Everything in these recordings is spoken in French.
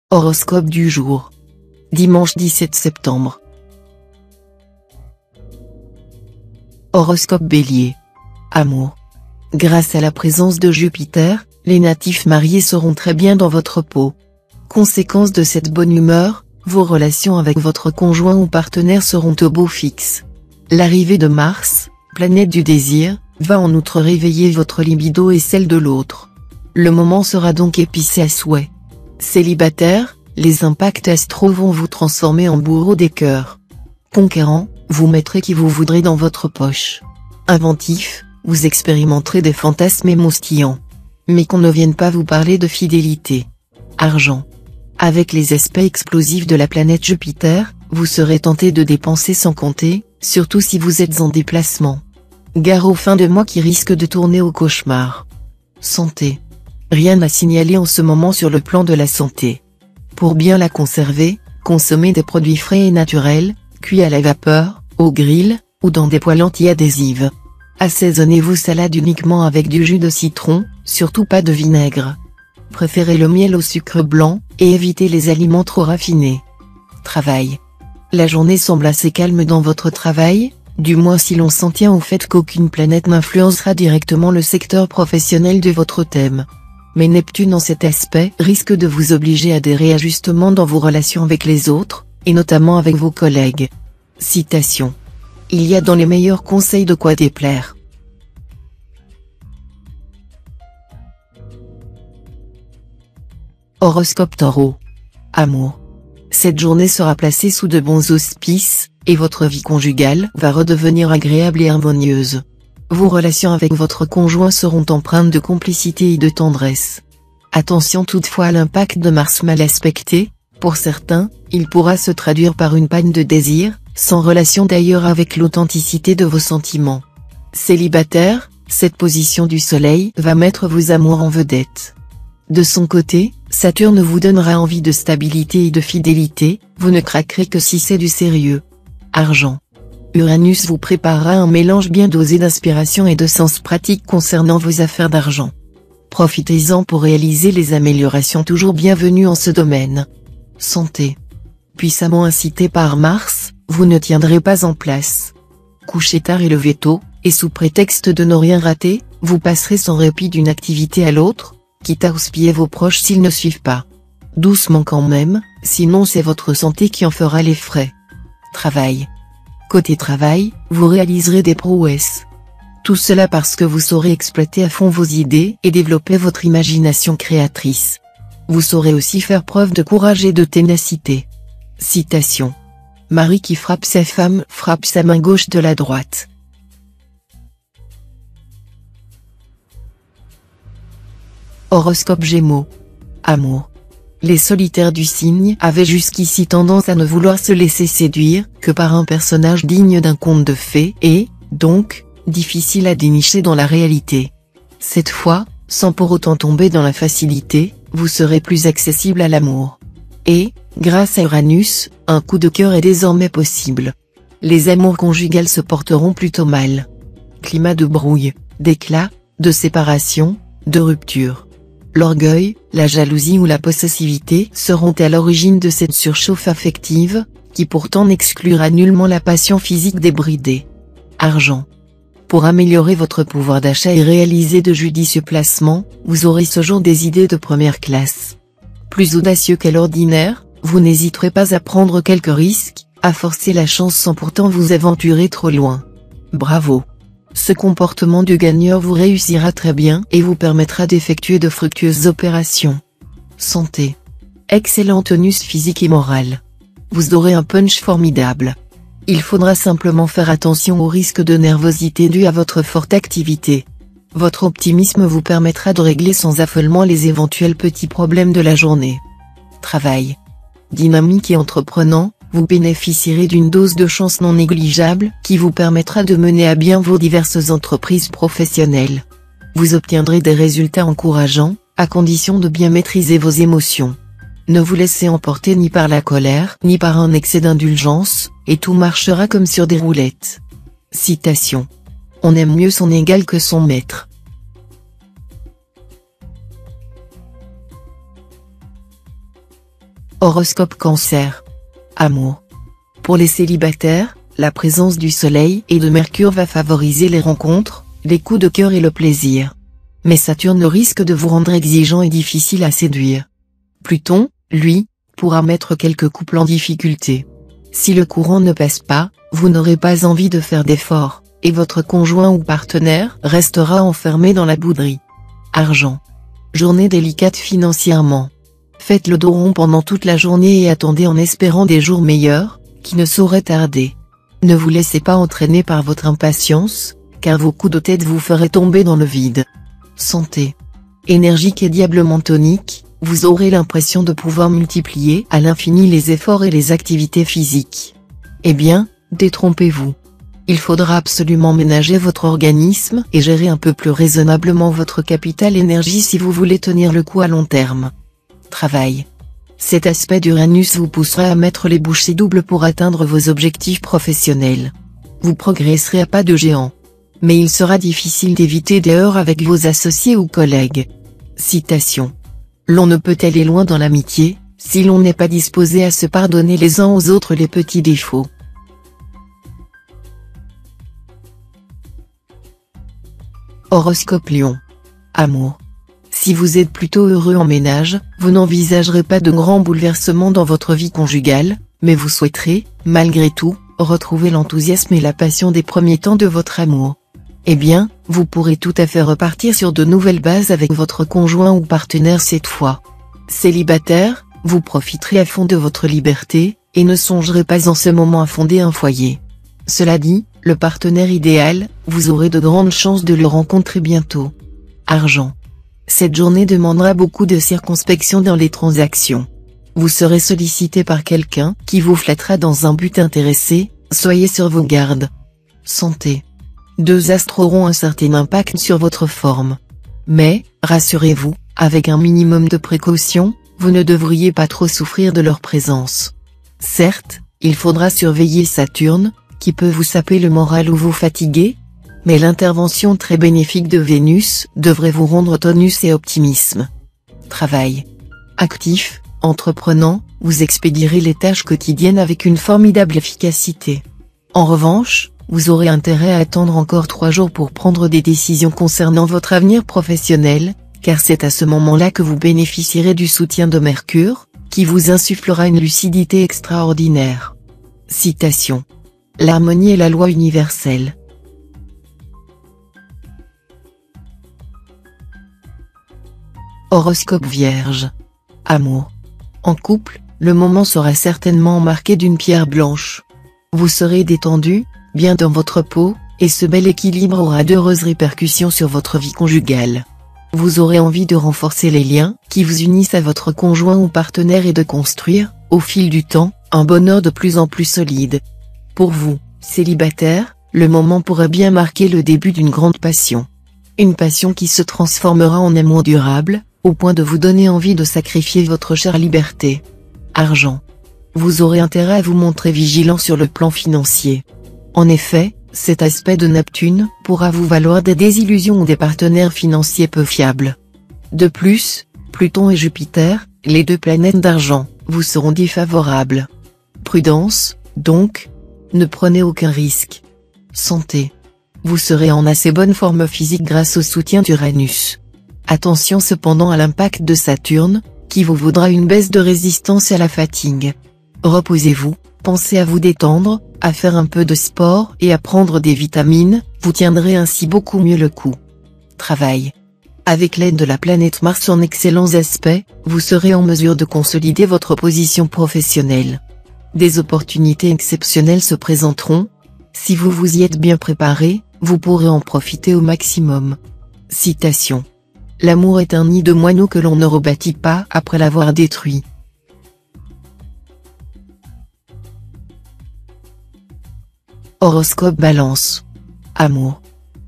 Horoscope du jour. Dimanche 17 septembre. Horoscope Bélier. Amour. Grâce à la présence de Jupiter, les natifs mariés seront très bien dans votre peau. Conséquence de cette bonne humeur, vos relations avec votre conjoint ou partenaire seront au beau fixe. L'arrivée de Mars, planète du désir, va en outre réveiller votre libido et celle de l'autre. Le moment sera donc épicé à souhait. Célibataire, les impacts astro vont vous transformer en bourreau des cœurs. Conquérant, vous mettrez qui vous voudrez dans votre poche. Inventif, vous expérimenterez des fantasmes émoustillants. Mais qu'on ne vienne pas vous parler de fidélité. Argent. Avec les aspects explosifs de la planète Jupiter, vous serez tenté de dépenser sans compter, surtout si vous êtes en déplacement. Gare aux fins de mois qui risquent de tourner au cauchemar. Santé. Rien à signaler en ce moment sur le plan de la santé. Pour bien la conserver, consommez des produits frais et naturels, cuits à la vapeur, au grill, ou dans des poêles anti-adhésives. Assaisonnez vos salades uniquement avec du jus de citron, surtout pas de vinaigre. Préférez le miel au sucre blanc, et évitez les aliments trop raffinés. Travail. La journée semble assez calme dans votre travail, du moins si l'on s'en tient au fait qu'aucune planète n'influencera directement le secteur professionnel de votre thème. Mais Neptune en cet aspect risque de vous obliger à des réajustements dans vos relations avec les autres, et notamment avec vos collègues. Citation. Il y a dans les meilleurs conseils de quoi déplaire. Horoscope Taureau. Amour. Cette journée sera placée sous de bons auspices, et votre vie conjugale va redevenir agréable et harmonieuse. Vos relations avec votre conjoint seront empreintes de complicité et de tendresse. Attention toutefois à l'impact de Mars mal aspecté, pour certains, il pourra se traduire par une panne de désir, sans relation d'ailleurs avec l'authenticité de vos sentiments. Célibataire, cette position du soleil va mettre vos amours en vedette. De son côté, Saturne vous donnera envie de stabilité et de fidélité, vous ne craquerez que si c'est du sérieux. Argent. Uranus vous préparera un mélange bien dosé d'inspiration et de sens pratique concernant vos affaires d'argent. Profitez-en pour réaliser les améliorations toujours bienvenues en ce domaine. Santé. Puissamment incité par Mars, vous ne tiendrez pas en place. Couchez tard et levez tôt, et sous prétexte de ne rien rater, vous passerez sans répit d'une activité à l'autre, quitte à houspiller vos proches s'ils ne suivent pas. Doucement quand même, sinon c'est votre santé qui en fera les frais. Travail. Côté travail, vous réaliserez des prouesses. Tout cela parce que vous saurez exploiter à fond vos idées et développer votre imagination créatrice. Vous saurez aussi faire preuve de courage et de ténacité. Citation. Mari qui frappe sa femme frappe sa main gauche de la droite. Horoscope Gémeaux. Amour. Les solitaires du signe avaient jusqu'ici tendance à ne vouloir se laisser séduire que par un personnage digne d'un conte de fées et, donc, difficile à dénicher dans la réalité. Cette fois, sans pour autant tomber dans la facilité, vous serez plus accessible à l'amour. Et, grâce à Uranus, un coup de cœur est désormais possible. Les amours conjugales se porteront plutôt mal. Climat de brouille, d'éclat, de séparation, de rupture. L'orgueil, la jalousie ou la possessivité seront à l'origine de cette surchauffe affective, qui pourtant n'exclura nullement la passion physique débridée. Argent. Pour améliorer votre pouvoir d'achat et réaliser de judicieux placements, vous aurez ce jour des idées de première classe. Plus audacieux qu'à l'ordinaire, vous n'hésiterez pas à prendre quelques risques, à forcer la chance sans pourtant vous aventurer trop loin. Bravo! Ce comportement du gagneur vous réussira très bien et vous permettra d'effectuer de fructueuses opérations. Santé. Excellent tonus physique et moral. Vous aurez un punch formidable. Il faudra simplement faire attention au risque de nervosité dû à votre forte activité. Votre optimisme vous permettra de régler sans affolement les éventuels petits problèmes de la journée. Travail. Dynamique et entreprenant, vous bénéficierez d'une dose de chance non négligeable qui vous permettra de mener à bien vos diverses entreprises professionnelles. Vous obtiendrez des résultats encourageants, à condition de bien maîtriser vos émotions. Ne vous laissez emporter ni par la colère ni par un excès d'indulgence, et tout marchera comme sur des roulettes. Citation. On aime mieux son égal que son maître. Horoscope Cancer. Amour. Pour les célibataires, la présence du Soleil et de Mercure va favoriser les rencontres, les coups de cœur et le plaisir. Mais Saturne risque de vous rendre exigeant et difficile à séduire. Pluton, lui, pourra mettre quelques couples en difficulté. Si le courant ne passe pas, vous n'aurez pas envie de faire d'efforts, et votre conjoint ou partenaire restera enfermé dans la bouderie. Argent. Journée délicate financièrement. Faites le dos rond pendant toute la journée et attendez en espérant des jours meilleurs, qui ne sauraient tarder. Ne vous laissez pas entraîner par votre impatience, car vos coups de tête vous feraient tomber dans le vide. Santé. Énergique et diablement tonique, vous aurez l'impression de pouvoir multiplier à l'infini les efforts et les activités physiques. Eh bien, détrompez-vous. Il faudra absolument ménager votre organisme et gérer un peu plus raisonnablement votre capital énergie si vous voulez tenir le coup à long terme. Travail. Cet aspect d'Uranus vous poussera à mettre les bouchées doubles pour atteindre vos objectifs professionnels. Vous progresserez à pas de géant. Mais il sera difficile d'éviter des heurts avec vos associés ou collègues. Citation. L'on ne peut aller loin dans l'amitié, si l'on n'est pas disposé à se pardonner les uns aux autres les petits défauts. Horoscope Lion. Amour. Si vous êtes plutôt heureux en ménage, vous n'envisagerez pas de grands bouleversements dans votre vie conjugale, mais vous souhaiterez, malgré tout, retrouver l'enthousiasme et la passion des premiers temps de votre amour. Eh bien, vous pourrez tout à fait repartir sur de nouvelles bases avec votre conjoint ou partenaire cette fois. Célibataire, vous profiterez à fond de votre liberté, et ne songerez pas en ce moment à fonder un foyer. Cela dit, le partenaire idéal, vous aurez de grandes chances de le rencontrer bientôt. Argent. Cette journée demandera beaucoup de circonspection dans les transactions. Vous serez sollicité par quelqu'un qui vous flattera dans un but intéressé, soyez sur vos gardes. Santé. Deux astres auront un certain impact sur votre forme. Mais, rassurez-vous, avec un minimum de précaution, vous ne devriez pas trop souffrir de leur présence. Certes, il faudra surveiller Saturne, qui peut vous saper le moral ou vous fatiguer, mais l'intervention très bénéfique de Vénus devrait vous rendre tonus et optimisme. Travail. Actif, entreprenant, vous expédierez les tâches quotidiennes avec une formidable efficacité. En revanche, vous aurez intérêt à attendre encore 3 jours pour prendre des décisions concernant votre avenir professionnel, car c'est à ce moment-là que vous bénéficierez du soutien de Mercure, qui vous insufflera une lucidité extraordinaire. Citation. L'harmonie est la loi universelle. Horoscope Vierge. Amour. En couple, le moment sera certainement marqué d'une pierre blanche. Vous serez détendu, bien dans votre peau, et ce bel équilibre aura d'heureuses répercussions sur votre vie conjugale. Vous aurez envie de renforcer les liens qui vous unissent à votre conjoint ou partenaire et de construire, au fil du temps, un bonheur de plus en plus solide. Pour vous, célibataire, le moment pourrait bien marquer le début d'une grande passion. Une passion qui se transformera en amour durable, au point de vous donner envie de sacrifier votre chère liberté. Argent. Vous aurez intérêt à vous montrer vigilant sur le plan financier. En effet, cet aspect de Neptune pourra vous valoir des désillusions ou des partenaires financiers peu fiables. De plus, Pluton et Jupiter, les deux planètes d'argent, vous seront défavorables. Prudence, donc. Ne prenez aucun risque. Santé. Vous serez en assez bonne forme physique grâce au soutien d'Uranus. Attention cependant à l'impact de Saturne, qui vous vaudra une baisse de résistance à la fatigue. Reposez-vous, pensez à vous détendre, à faire un peu de sport et à prendre des vitamines, vous tiendrez ainsi beaucoup mieux le coup. Travail. Avec l'aide de la planète Mars en excellents aspects, vous serez en mesure de consolider votre position professionnelle. Des opportunités exceptionnelles se présenteront. Si vous vous y êtes bien préparé, vous pourrez en profiter au maximum. Citation. L'amour est un nid de moineaux que l'on ne rebâtit pas après l'avoir détruit. Horoscope Balance. Amour.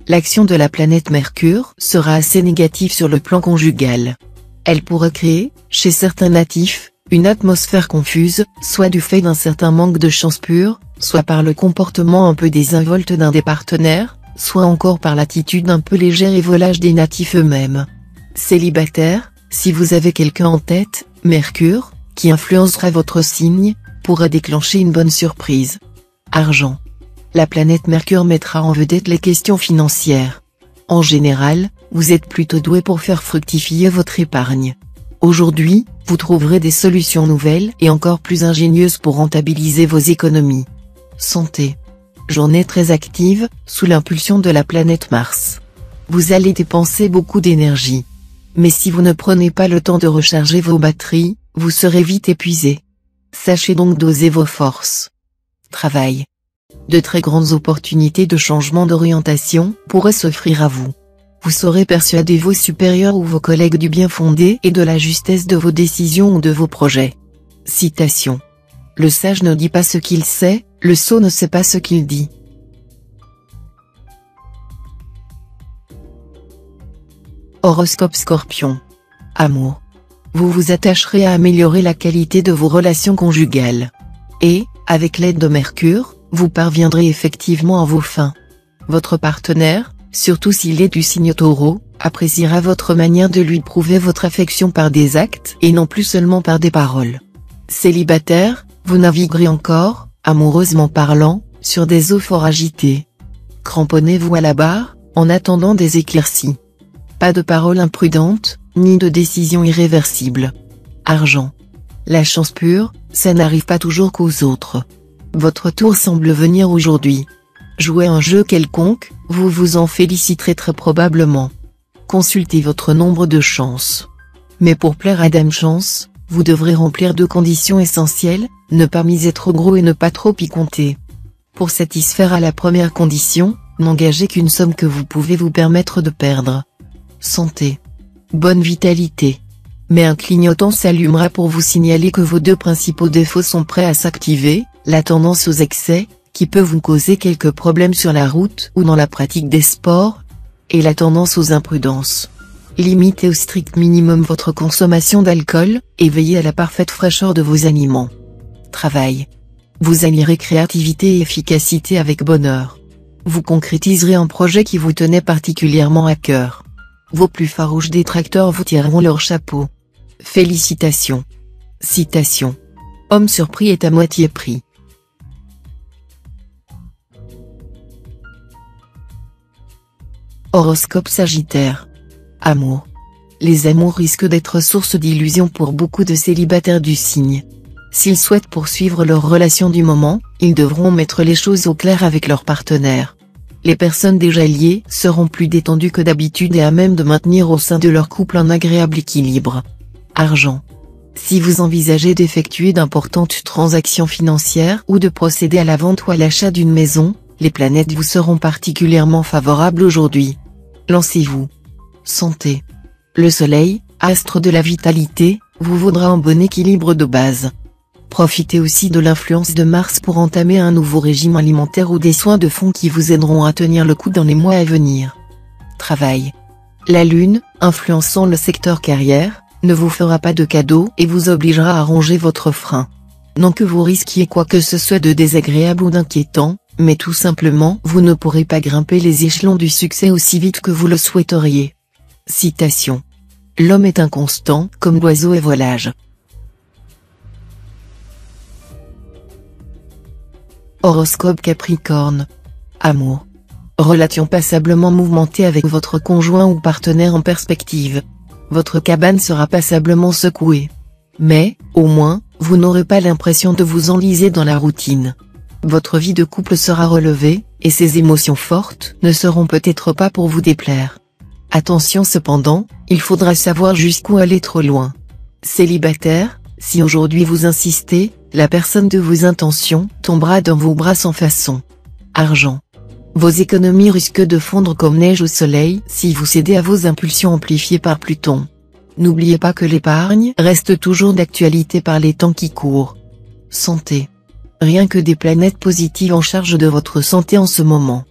L'action de la planète Mercure sera assez négative sur le plan conjugal. Elle pourrait créer, chez certains natifs, une atmosphère confuse, soit du fait d'un certain manque de chance pure, soit par le comportement un peu désinvolte d'un des partenaires, soit encore par l'attitude un peu légère et volage des natifs eux-mêmes. Célibataire, si vous avez quelqu'un en tête, Mercure, qui influencera votre signe, pourrait déclencher une bonne surprise. Argent. La planète Mercure mettra en vedette les questions financières. En général, vous êtes plutôt doué pour faire fructifier votre épargne. Aujourd'hui, vous trouverez des solutions nouvelles et encore plus ingénieuses pour rentabiliser vos économies. Santé. Journée très active, sous l'impulsion de la planète Mars. Vous allez dépenser beaucoup d'énergie. Mais si vous ne prenez pas le temps de recharger vos batteries, vous serez vite épuisé. Sachez donc doser vos forces. Travail. De très grandes opportunités de changement d'orientation pourraient s'offrir à vous. Vous saurez persuader vos supérieurs ou vos collègues du bien fondé et de la justesse de vos décisions ou de vos projets. Citation. Le sage ne dit pas ce qu'il sait, le sot ne sait pas ce qu'il dit. Horoscope Scorpion. Amour. Vous vous attacherez à améliorer la qualité de vos relations conjugales. Et, avec l'aide de Mercure, vous parviendrez effectivement à vos fins. Votre partenaire, surtout s'il est du signe Taureau, appréciera votre manière de lui prouver votre affection par des actes et non plus seulement par des paroles. Célibataire, vous naviguerez encore, amoureusement parlant, sur des eaux fort agitées. Cramponnez-vous à la barre, en attendant des éclaircies. Pas de paroles imprudentes, ni de décisions irréversibles. Argent. La chance pure, ça n'arrive pas toujours qu'aux autres. Votre tour semble venir aujourd'hui. Jouez un jeu quelconque, vous vous en féliciterez très probablement. Consultez votre nombre de chances. Mais pour plaire à Dame Chance, vous devrez remplir 2 conditions essentielles, ne pas miser trop gros et ne pas trop y compter. Pour satisfaire à la première condition, n'engagez qu'une somme que vous pouvez vous permettre de perdre. Santé. Bonne vitalité. Mais un clignotant s'allumera pour vous signaler que vos 2 principaux défauts sont prêts à s'activer, la tendance aux excès, qui peut vous causer quelques problèmes sur la route ou dans la pratique des sports, et la tendance aux imprudences. Limitez au strict minimum votre consommation d'alcool, et veillez à la parfaite fraîcheur de vos aliments. Travail. Vous allierez créativité et efficacité avec bonheur. Vous concrétiserez un projet qui vous tenait particulièrement à cœur. Vos plus farouches détracteurs vous tireront leur chapeau. Félicitations. Citation. Homme surpris est à moitié pris. Horoscope Sagittaire. Amour. Les amours risquent d'être source d'illusions pour beaucoup de célibataires du signe. S'ils souhaitent poursuivre leur relation du moment, ils devront mettre les choses au clair avec leur partenaire. Les personnes déjà liées seront plus détendues que d'habitude et à même de maintenir au sein de leur couple un agréable équilibre. Argent. Si vous envisagez d'effectuer d'importantes transactions financières ou de procéder à la vente ou à l'achat d'une maison, les planètes vous seront particulièrement favorables aujourd'hui. Lancez-vous. Santé. Le soleil, astre de la vitalité, vous vaudra un bon équilibre de base. Profitez aussi de l'influence de Mars pour entamer un nouveau régime alimentaire ou des soins de fond qui vous aideront à tenir le coup dans les mois à venir. Travail. La Lune, influençant le secteur carrière, ne vous fera pas de cadeau et vous obligera à ronger votre frein. Non que vous risquiez quoi que ce soit de désagréable ou d'inquiétant, mais tout simplement vous ne pourrez pas grimper les échelons du succès aussi vite que vous le souhaiteriez. Citation. L'homme est inconstant comme l'oiseau est volage. Horoscope Capricorne. Amour. Relation passablement mouvementée avec votre conjoint ou partenaire en perspective. Votre cabane sera passablement secouée. Mais, au moins, vous n'aurez pas l'impression de vous enliser dans la routine. Votre vie de couple sera relevée, et ces émotions fortes ne seront peut-être pas pour vous déplaire. Attention cependant, il faudra savoir jusqu'où aller trop loin. Célibataire, si aujourd'hui vous insistez, la personne de vos intentions tombera dans vos bras sans façon. Argent. Vos économies risquent de fondre comme neige au soleil si vous cédez à vos impulsions amplifiées par Pluton. N'oubliez pas que l'épargne reste toujours d'actualité par les temps qui courent. Santé. Rien que des planètes positives en charge de votre santé en ce moment.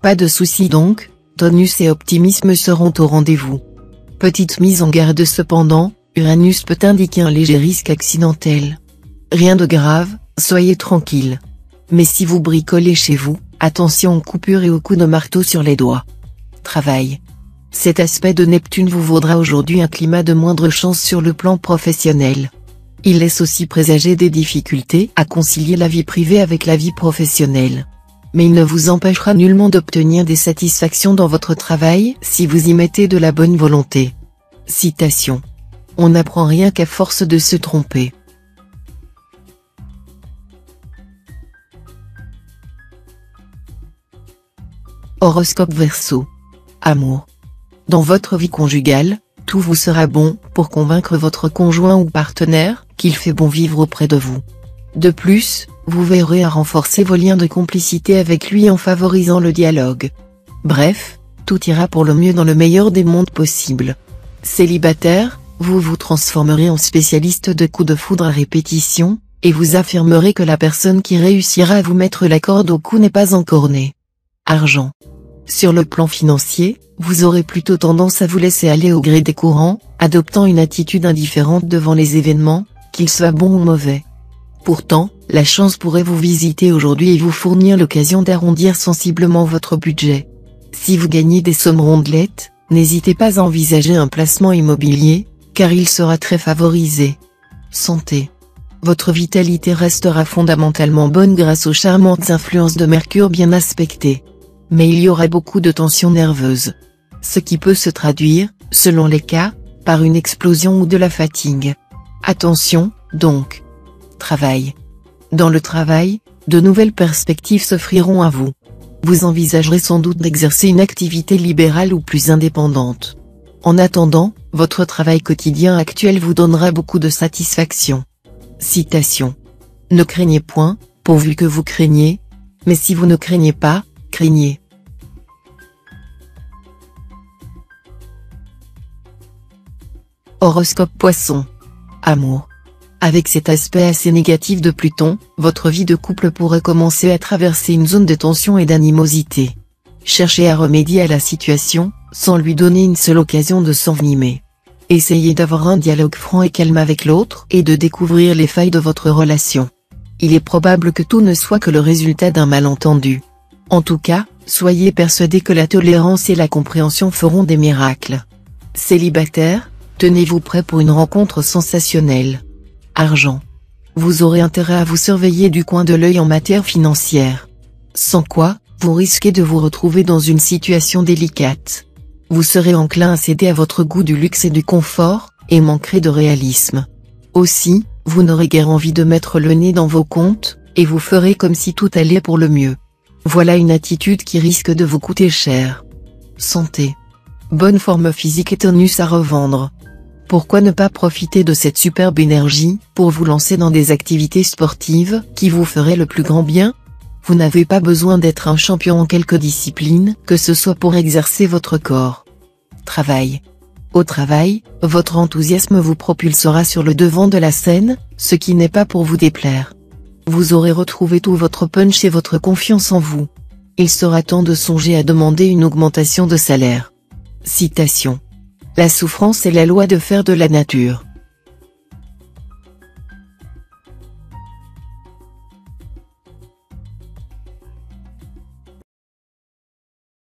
Pas de soucis donc, tonus et optimisme seront au rendez-vous. Petite mise en garde cependant, Uranus peut indiquer un léger risque accidentel. Rien de grave, soyez tranquille. Mais si vous bricolez chez vous, attention aux coupures et aux coups de marteau sur les doigts. Travail. Cet aspect de Neptune vous vaudra aujourd'hui un climat de moindre chance sur le plan professionnel. Il laisse aussi présager des difficultés à concilier la vie privée avec la vie professionnelle. Mais il ne vous empêchera nullement d'obtenir des satisfactions dans votre travail si vous y mettez de la bonne volonté. Citation. On n'apprend rien qu'à force de se tromper. Horoscope Verseau. Amour. Dans votre vie conjugale, tout vous sera bon pour convaincre votre conjoint ou partenaire qu'il fait bon vivre auprès de vous. De plus, vous veillerez à renforcer vos liens de complicité avec lui en favorisant le dialogue. Bref, tout ira pour le mieux dans le meilleur des mondes possibles. Célibataire, vous vous transformerez en spécialiste de coups de foudre à répétition, et vous affirmerez que la personne qui réussira à vous mettre la corde au cou n'est pas encore née. Argent. Sur le plan financier, vous aurez plutôt tendance à vous laisser aller au gré des courants, adoptant une attitude indifférente devant les événements, qu'ils soient bons ou mauvais. Pourtant, la chance pourrait vous visiter aujourd'hui et vous fournir l'occasion d'arrondir sensiblement votre budget. Si vous gagnez des sommes rondelettes, n'hésitez pas à envisager un placement immobilier, car il sera très favorisé. Santé. Votre vitalité restera fondamentalement bonne grâce aux charmantes influences de Mercure bien aspectées. Mais il y aura beaucoup de tensions nerveuses. Ce qui peut se traduire, selon les cas, par une explosion ou de la fatigue. Attention, donc. Travail. Dans le travail, de nouvelles perspectives s'offriront à vous. Vous envisagerez sans doute d'exercer une activité libérale ou plus indépendante. En attendant, votre travail quotidien actuel vous donnera beaucoup de satisfaction. Citation. Ne craignez point, pourvu que vous craigniez, mais si vous ne craignez pas, craignez. Horoscope Poisson. Amour. Avec cet aspect assez négatif de Pluton, votre vie de couple pourrait commencer à traverser une zone de tension et d'animosité. Cherchez à remédier à la situation, sans lui donner une seule occasion de s'envenimer. Essayez d'avoir un dialogue franc et calme avec l'autre et de découvrir les failles de votre relation. Il est probable que tout ne soit que le résultat d'un malentendu. En tout cas, soyez persuadés que la tolérance et la compréhension feront des miracles. Célibataire, tenez-vous prêt pour une rencontre sensationnelle. Argent. Vous aurez intérêt à vous surveiller du coin de l'œil en matière financière. Sans quoi, vous risquez de vous retrouver dans une situation délicate. Vous serez enclin à céder à votre goût du luxe et du confort, et manquerez de réalisme. Aussi, vous n'aurez guère envie de mettre le nez dans vos comptes, et vous ferez comme si tout allait pour le mieux. Voilà une attitude qui risque de vous coûter cher. Santé. Bonne forme physique et tonus à revendre. Pourquoi ne pas profiter de cette superbe énergie pour vous lancer dans des activités sportives qui vous feraient le plus grand bien? Vous n'avez pas besoin d'être un champion en quelque discipline, que ce soit pour exercer votre corps. Travail. Au travail, votre enthousiasme vous propulsera sur le devant de la scène, ce qui n'est pas pour vous déplaire. Vous aurez retrouvé tout votre punch et votre confiance en vous. Il sera temps de songer à demander une augmentation de salaire. Citation. La souffrance est la loi de fer de la nature.